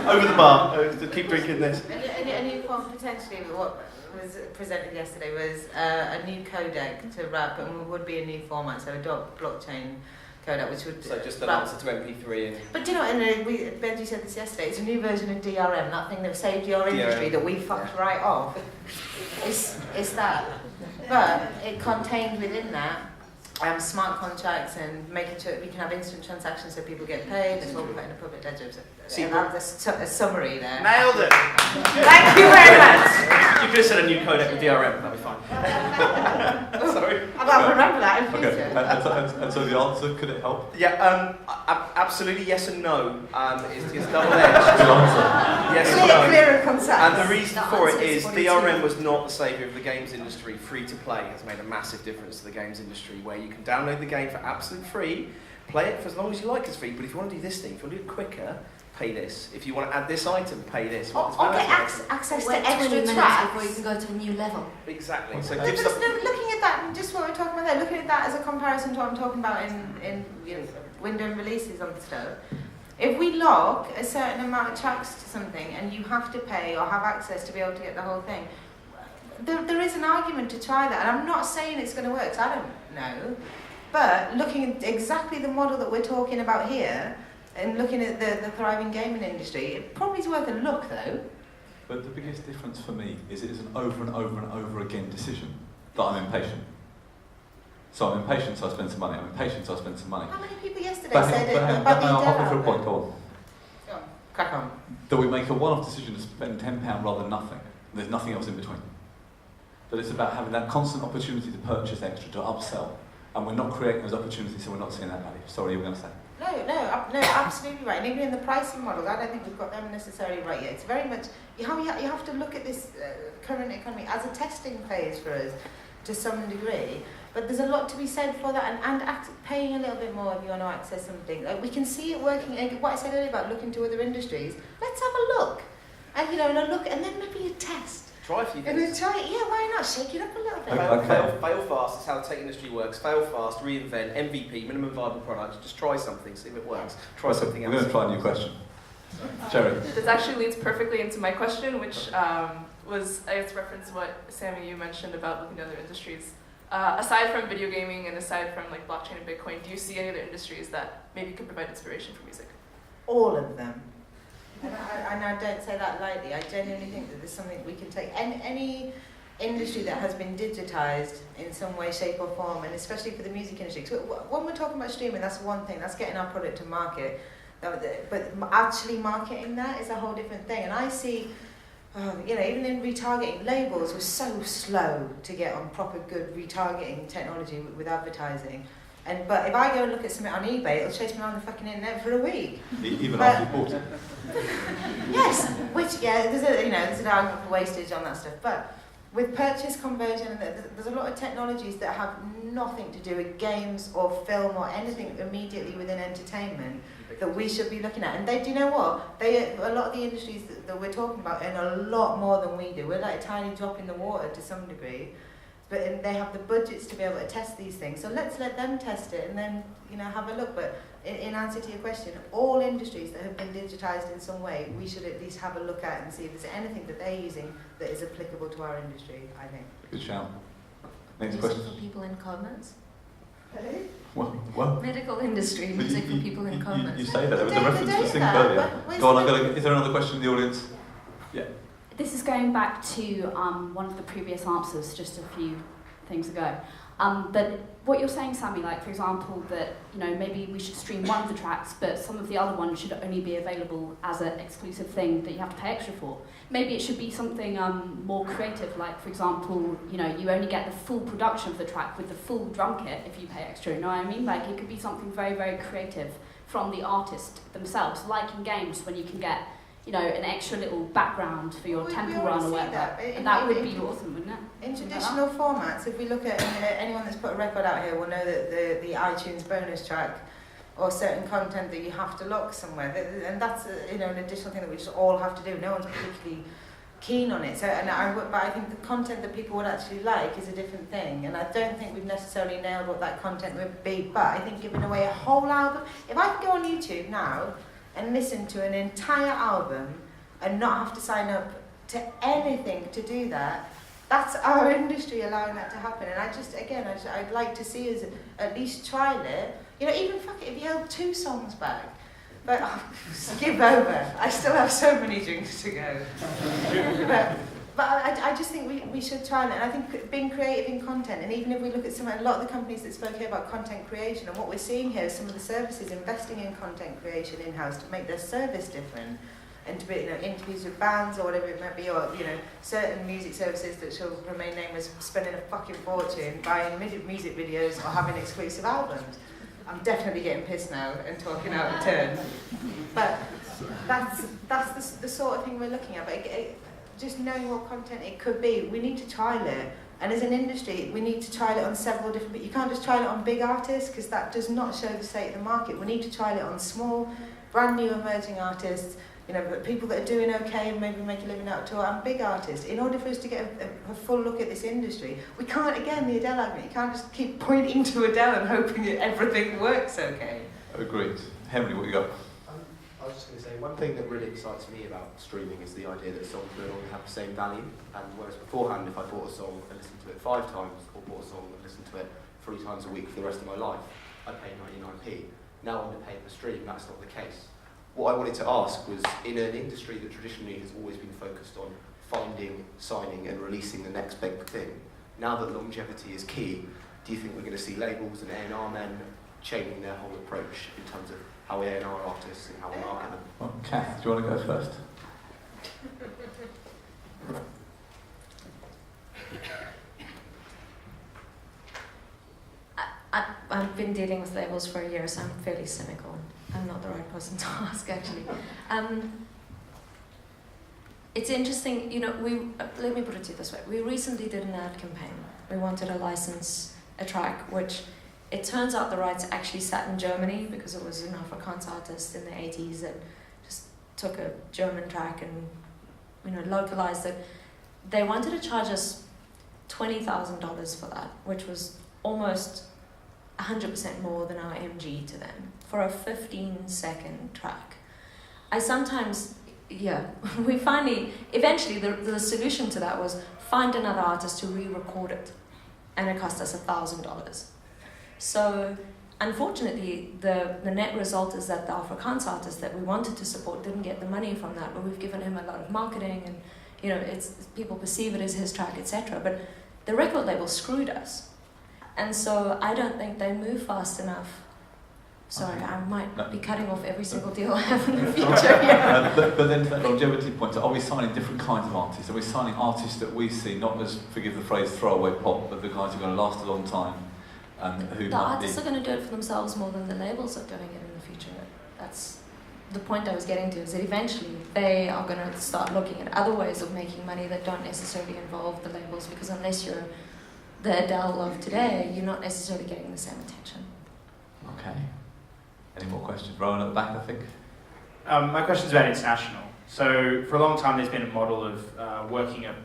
Over the bar. Keep drinking this. A new form, potentially, what was presented yesterday was a new codec to wrap, and would be a new format, so a blockchain codec, which would... So just an answer to MP3. But do you know, and Benji said this yesterday, it's a new version of DRM, that thing that saved your industry that we fucked right off. It's that. But it contained within that smart contracts and making sure that we can have instant transactions so people get paid. That's what we put in a public ledger. That's a summary there. Nailed it! Thank you very much! You could have said a new codec with DRM, that'd be fine. Sorry. I'll remember that in future. Okay, and so the answer, could it help? Yeah, absolutely yes and no. It's double-edged. Good answer. Yes and no. Clear and concise. And the reason for it is DRM was not the saviour of the games industry. Free-to-play has made a massive difference to the games industry, where you can download the game for absolute free, play it for as long as you like as free, but if you want to do this thing, if you want to do it quicker, pay this. If you want to add this item, pay this. Or get access to Wait 20 extra minutes tracks. before you can go to a new level. Exactly. So No, give but some... looking at that, and just what we're talking about there, looking at that as a comparison to what I'm talking about in window and releases on stuff. If we lock a certain amount of tracks to something and you have to pay or have access to be able to get the whole thing, there is an argument to try that. And I'm not saying it's going to work, 'cause I don't know. But looking at exactly the model that we're talking about here, and looking at the thriving gaming industry, it probably is worth a look though. But the biggest difference for me is it is an over and over and over again decision that I'm impatient. So I'm impatient, so I spend some money. I'm impatient, so I spend some money. How many people yesterday But said it I'll about the come for a point, go on. Go on, crack on. That we make a one-off decision to spend £10 rather than nothing. There's nothing else in between. That it's about having that constant opportunity to purchase extra, to upsell. And we're not creating those opportunities, so we're not seeing that value. Sorry, you were going to say? No, absolutely right. And even in the pricing models, I don't think we've got them necessarily right yet. It's very much, you have to look at this current economy as a testing phase for us to some degree. But there's a lot to be said for that, and paying a little bit more if you want to access something. Like, we can see it working. And what I said earlier about looking to other industries, let's have a look. And look, and then maybe you test. Try a few And then things. try it, yeah, why not? Shake it up a little bit. Fail fast is how the tech industry works. Fail fast, reinvent, MVP, minimum viable product. Just try something, see if it works. Try something else. We're going to try a new question. Sherry. This actually leads perfectly into my question, which was, I guess, reference what, Sammy, you mentioned about looking at other industries. Aside from video gaming and aside from like blockchain and Bitcoin, do you see any other industries that maybe could provide inspiration for music? All of them. And I don't say that lightly. I genuinely think that there's something we can take. Any industry that has been digitized in some way, shape or form, and especially for the music industry. So when we're talking about streaming, that's one thing. That's getting our product to market. But actually marketing that is a whole different thing. And I see, even in retargeting, labels were so slow to get on proper good retargeting technology with advertising. But if I go and look at something on eBay, it'll chase me around the fucking internet for a week. Even after you bought it. Yes, there's an argument for wastage on that stuff. But with purchase conversion, there's a lot of technologies that have nothing to do with games or film or anything immediately within entertainment that we should be looking at. And do you know what? A lot of the industries that we're talking about earn a lot more than we do. We're like a tiny drop in the water to some degree. but they have the budgets to be able to test these things. So let's let them test it and then, you know, have a look. But in answer to your question, all industries that have been digitized in some way, we should at least have a look at and see if there's anything that they're using that is applicable to our industry, I think. Good shout. Next Music question. for people in comas. What? Medical industry, music for people in comas. You say that. There was a reference to sing earlier. Go on, is there another question in the audience? Yeah. This is going back to one of the previous answers just a few things ago. But what you're saying, Sammy, like for example, that maybe we should stream one of the tracks, but some of the other ones should only be available as an exclusive thing that you have to pay extra for. Maybe it should be something more creative, like for example, you only get the full production of the track with the full drum kit if you pay extra. You know what I mean? Like it could be something very, very creative from the artist themselves, like in games when you can get an extra little background for your temple run or whatever. And that would be awesome, wouldn't it? In traditional formats, if we look at anyone that's put a record out here will know that the iTunes bonus track or certain content that you have to lock somewhere, and that's an additional thing that we just all have to do. No one's particularly keen on it. So, but I think the content that people would actually like is a different thing, and I don't think we've necessarily nailed what that content would be. But I think giving away a whole album, if I could go on YouTube now and listen to an entire album and not have to sign up to anything to do that, that's our industry allowing that to happen. And I'd like to see us at least trial it. Even fuck it, if you held 2 songs back. But skip over. I still have so many drinks to go. but I just think we should try it. And I think being creative in content, and even if we look at a lot of the companies that spoke here about content creation, and what we're seeing here is some of the services investing in content creation in-house to make their service different, and to be interviews with bands or whatever it might be, or certain music services that shall remain nameless spending a fucking fortune buying music videos or having exclusive albums. I'm definitely getting pissed now and talking out of turn, but that's the sort of thing we're looking at. But just knowing what content it could be, we need to trial it. And as an industry, we need to trial it on several different. But you can't just trial it on big artists because that does not show the state of the market. We need to trial it on small, brand new emerging artists. But people that are doing okay and maybe make a living out of tour, and big artists. In order for us to get a full look at this industry, we can't, again, the Adele argument, you can't just keep pointing to Adele and hoping that everything works okay. Agreed. Henry, what you got? I was just going to say, one thing that really excites me about streaming is the idea that songs no longer have the same value. And whereas beforehand, if I bought a song and listened to it 5 times, or bought a song and listened to it 3 times a week for the rest of my life, I'd pay 99p. Now under pay per stream, that's not the case. What I wanted to ask was, in an industry that traditionally has always been focused on finding, signing and releasing the next big thing, now that longevity is key, do you think we're going to see labels and A&R men changing their whole approach in terms of how we A&R artists and how we market them? Well, Kath, do you want to go first? I've been dealing with labels for a year, so I'm fairly cynical. I'm not the right person to ask, actually. It's interesting, let me put it to you this way. We recently did an ad campaign. We wanted to license a track, which it turns out the rights actually sat in Germany because it was an Afrikaans artist in the 80s that just took a German track and localized it. They wanted to charge us $20,000 for that, which was almost 100% more than our MG to them for a 15-second track. Eventually the solution to that was find another artist to re-record it, and it cost us $1,000. So unfortunately, the net result is that the Afrikaans artist that we wanted to support didn't get the money from that, but we've given him a lot of marketing, and people perceive it as his track, etc. But the record label screwed us. And so I don't think they move fast enough. Sorry, I might be cutting off every single deal I have in the future. But then to that longevity point, are we signing different kinds of artists? Are we signing artists that we see not as, forgive the phrase, throwaway pop, but the guys who are going to last a long time? The artists are going to do it for themselves more than the labels are doing it in the future. That's the point I was getting to, is that eventually they are going to start looking at other ways of making money that don't necessarily involve the labels, because unless you're the Adele of today, you're not necessarily getting the same attention. Okay. Any more questions? Rowan at the back, I think. My question is about international. So for a long time, there's been a model of working a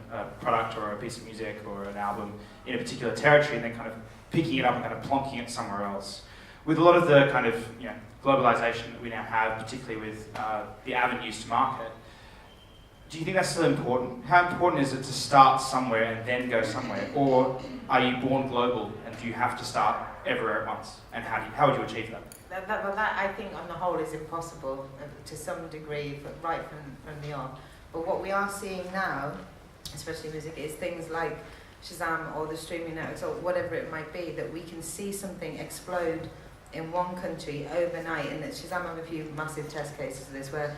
product or a piece of music or an album in a particular territory and then kind of picking it up and kind of plonking it somewhere else. With a lot of the kind of globalization that we now have, particularly with the avenues to market, do you think that's still important? How important is it to start somewhere and then go somewhere? Or are you born global and do you have to start everywhere at once? And how would you achieve that? That I think on the whole is impossible to some degree, right from the on. But what we are seeing now, especially music, is things like Shazam or the streaming networks or whatever it might be, that we can see something explode in one country overnight. And that Shazam have a few massive test cases of this where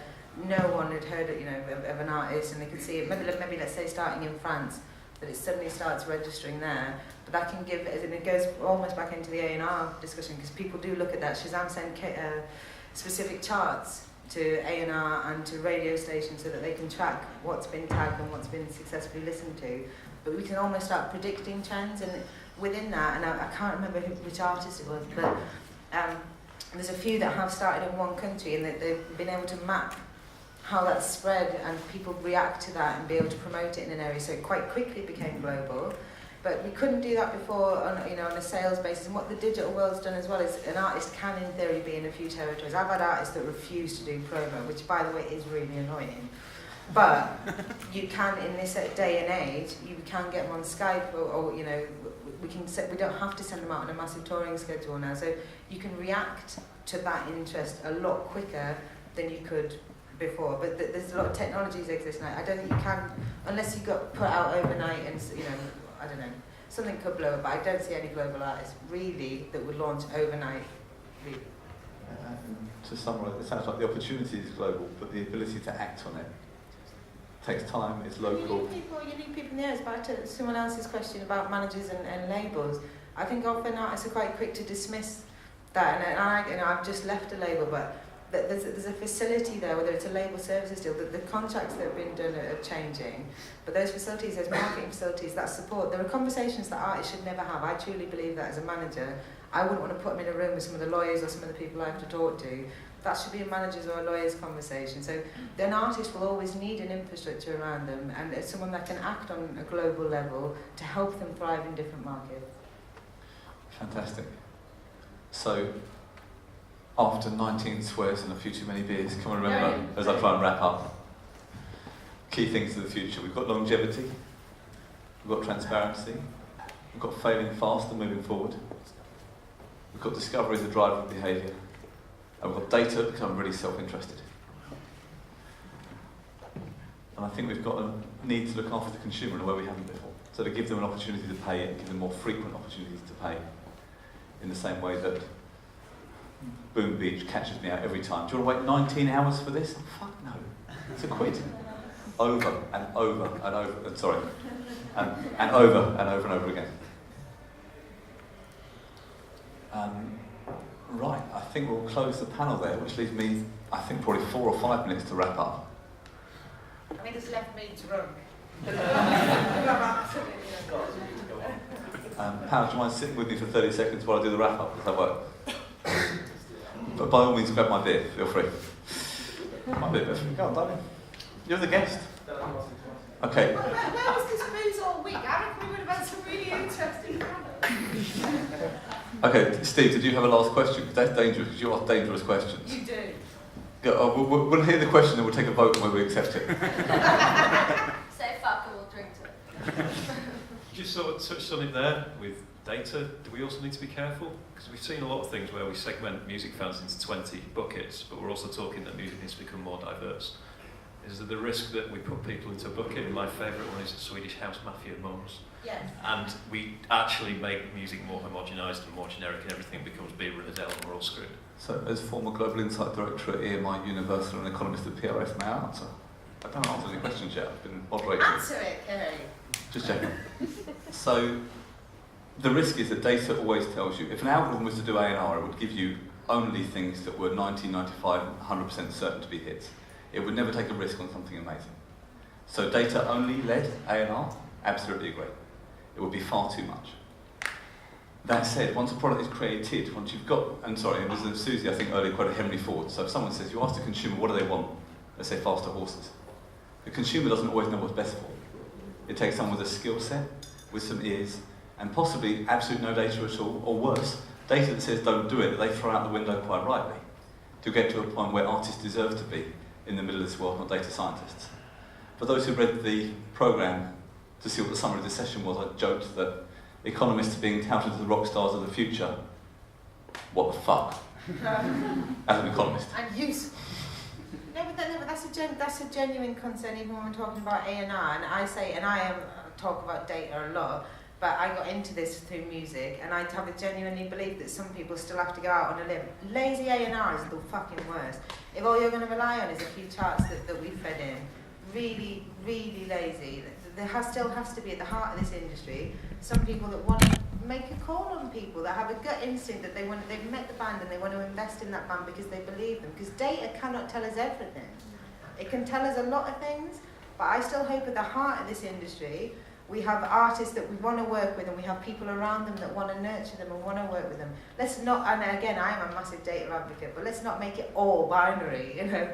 no one had heard of an artist, and they could see it, maybe let's say starting in France, that it suddenly starts registering there. But that can give, and it goes almost back into the A&R discussion, because people do look at that. Shazam send specific charts to A&R and to radio stations so that they can track what's been tagged and what's been successfully listened to. But we can almost start predicting trends, and within that, and I can't remember which artist it was, but there's a few that have started in one country, and they've been able to map how that's spread and people react to that and be able to promote it in an area. So it quite quickly became global. But we couldn't do that before on a sales basis. And what the digital world's done as well is an artist can, in theory, be in a few territories. I've had artists that refuse to do promo, which, by the way, is really annoying. But you can, in this day and age, you can get them on Skype, or we don't have to send them out on a massive touring schedule now. So you can react to that interest a lot quicker than you could before. But there's a lot of technologies exist now. I don't think you can, unless you got put out overnight and, I don't know, something could blow up, but I don't see any global artists really that would launch overnight, really. To summarise, it sounds like the opportunity is global, but the ability to act on it takes time, it's local. You need people in the areas. Back to someone else's question about managers and labels. I think often artists are quite quick to dismiss that, and I've just left a label, but there's a facility there, whether it's a label services deal, the contracts that have been done are changing, but those facilities, those marketing facilities, that support, there are conversations that artists should never have. I truly believe that as a manager. I wouldn't want to put them in a room with some of the lawyers or some of the people I have to talk to. That should be a manager's or a lawyer's conversation. So an artist will always need an infrastructure around them, and it's someone that can act on a global level to help them thrive in different markets. Fantastic. So, after 19 swears and a few too many beers, can we remember, as I try and wrap up, key things to the future. We've got longevity, we've got transparency, we've got failing fast and moving forward, we've got discovery as a driver of behaviour, and we've got data become really self-interested. And I think we've got a need to look after the consumer in a way we haven't before. So to give them an opportunity to pay it, give them more frequent opportunities to pay, in the same way that Boom Beach catches me out every time. Do you want to wait 19 hours for this? Oh, fuck no. It's a quid. Over and over and over, and over and over and over again. Right, I think we'll close the panel there, which leaves me, I think, probably 4 or 5 minutes to wrap up. I mean, it's left me drunk. Pal, do you mind sitting with me for 30 seconds while I do the wrap up? Does that work? But by all means, grab my beer, feel free. My beer, go on, darling. You're the guest. Okay. Where was this booze all week? I reckon we would have had some really interesting comments. Okay, Steve, did you have a last question? Because that's dangerous, because you ask dangerous questions. You do. Go, we'll hear the question and we'll take a vote on whether we accept it. Say fuck and we'll drink to it. Just sort of touched on it there with data. Do we also need to be careful? Because we've seen a lot of things where we segment music fans into 20 buckets, but we're also talking that music needs to become more diverse. Is there the risk that we put people into a bucket? And my favourite one is the Swedish House Mafia mums. Yes. And we actually make music more homogenised and more generic, and everything becomes Bieber and Adele, and we're all screwed. So, as former Global Insight Director at EMI, Universal and economist at PRS, may I answer? I don't answer any questions yet, I've been moderating. Answer it, Kerry. Just checking. So, the risk is that data always tells you, if an algorithm was to do A&R, it would give you only things that were 90, 95, 100% certain to be hits. It would never take a risk on something amazing. So data only led A&R, absolutely agree. It would be far too much. That said, once a product is created, once you've got, and sorry, it was Susie, I think, earlier quoted Henry Ford. So if someone says, you ask the consumer, what do they want? let's say faster horses. The consumer doesn't always know what's best for them. It takes someone with a skill set, with some ears, and possibly absolutely no data at all, or worse, data that says don't do it, that they throw out the window quite rightly, to get to a point where artists deserve to be in the middle of this world, not data scientists. For those who read the programme to see what the summary of the session was, I joked that economists are being touted as the rock stars of the future. What the fuck? As an economist. And use. No, but that's a genuine concern, even when we're talking about A&R, and I talk about data a lot, but I got into this through music, and I have a genuinely belief that some people still have to go out on a limb. Lazy A&R is the fucking worst. If all you're going to rely on is a few charts that we fed in, really, really lazy. There still has to be at the heart of this industry some people that want to make a call on people, that have a gut instinct that they've met the band and they want to invest in that band because they believe them. Because data cannot tell us everything. It can tell us a lot of things, but I still hope at the heart of this industry we have artists that we want to work with, and we have people around them that want to nurture them and want to work with them. Let's not, and again, I am a massive data advocate, but let's not make it all binary, you know.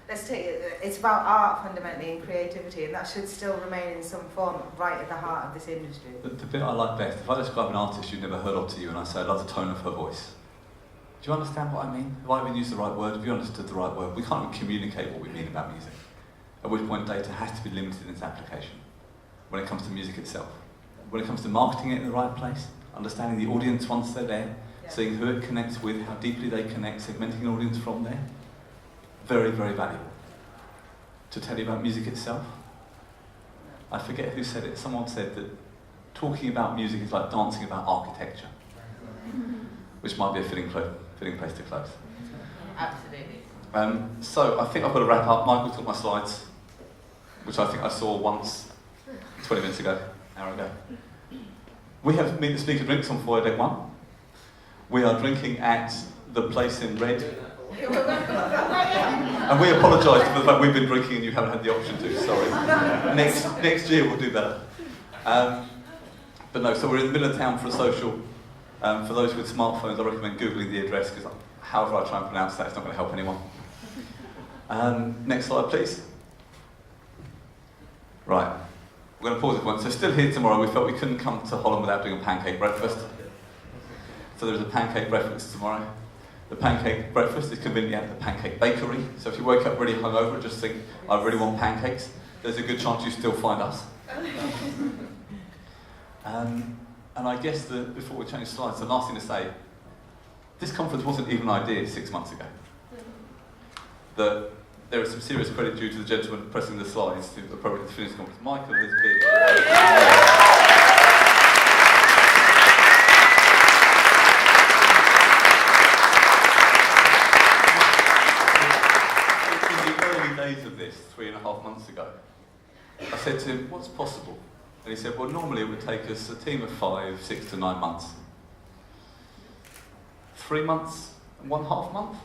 Let's take it, it's about art fundamentally and creativity, and that should still remain in some form right at the heart of this industry. The bit I like best, if I describe an artist you've never heard of to you and I say I love the tone of her voice, do you understand what I mean? Have I even used the right word? Have you understood the right word? We can't even communicate what we mean about music. At which point data has to be limited in its application when it comes to music itself. When it comes to marketing it in the right place, understanding the audience once they're there, seeing who it connects with, how deeply they connect, segmenting an audience from there. Very, very valuable. To tell you about music itself, I forget who said it. Someone said that talking about music is like dancing about architecture, which might be a fitting place to close. Absolutely. So I think I've got to wrap up. Michael took my slides, which I think I saw once 20 minutes ago, an hour ago. We have Meet the Speaker drinks on Foyer Deck 1. We are drinking at the place in red. And we apologise for the fact we've been drinking and you haven't had the option to, sorry. Next year we'll do better. But no, so we're in the middle of town for a social. For those with smartphones, I recommend Googling the address, because however I try and pronounce that, it's not going to help anyone. Next slide, please. Right, we're going to pause at once. So still here tomorrow, we felt we couldn't come to Holland without doing a pancake breakfast. So there's a pancake breakfast tomorrow. The pancake breakfast is conveniently at the Pancake Bakery. So if you wake up really hungover and just think, I really want pancakes, there's a good chance you still find us. And I guess that before we change slides, the last thing to say, this conference wasn't even an idea 6 months ago. That there is some serious credit due to the gentleman pressing the slides to appropriately finish the conference. Michael has been... days of this 3.5 months ago, I said to him, what's possible? And he said, well, normally it would take us a team of 5, 6 to 9 months. 3 months and 1.5 month?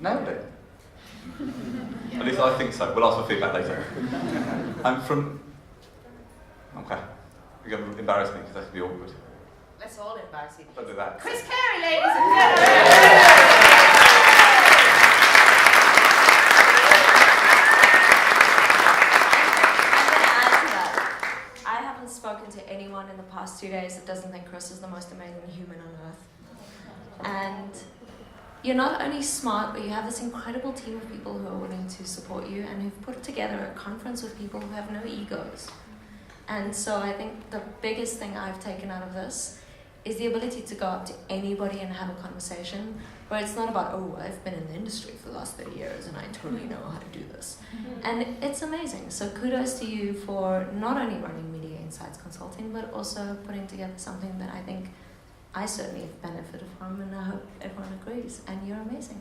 Nailed it. At least I think so. We'll ask for feedback later. I'm from... Okay. You're going to embarrass me because that could be awkward. Let's all embarrass you. Don't do that. Chris Carey, ladies and gentlemen! Spoken to anyone in the past 2 days that doesn't think Chris is the most amazing human on earth. And you're not only smart, but you have this incredible team of people who are willing to support you and who've put together a conference with people who have no egos. And so I think the biggest thing I've taken out of this is the ability to go up to anybody and have a conversation where it's not about, oh, I've been in the industry for the last 30 years and I totally know how to do this. And it's amazing. So kudos to you for not only running Media Insights Consulting, but also putting together something that I think I certainly have benefited from, and I hope everyone agrees. And you're amazing.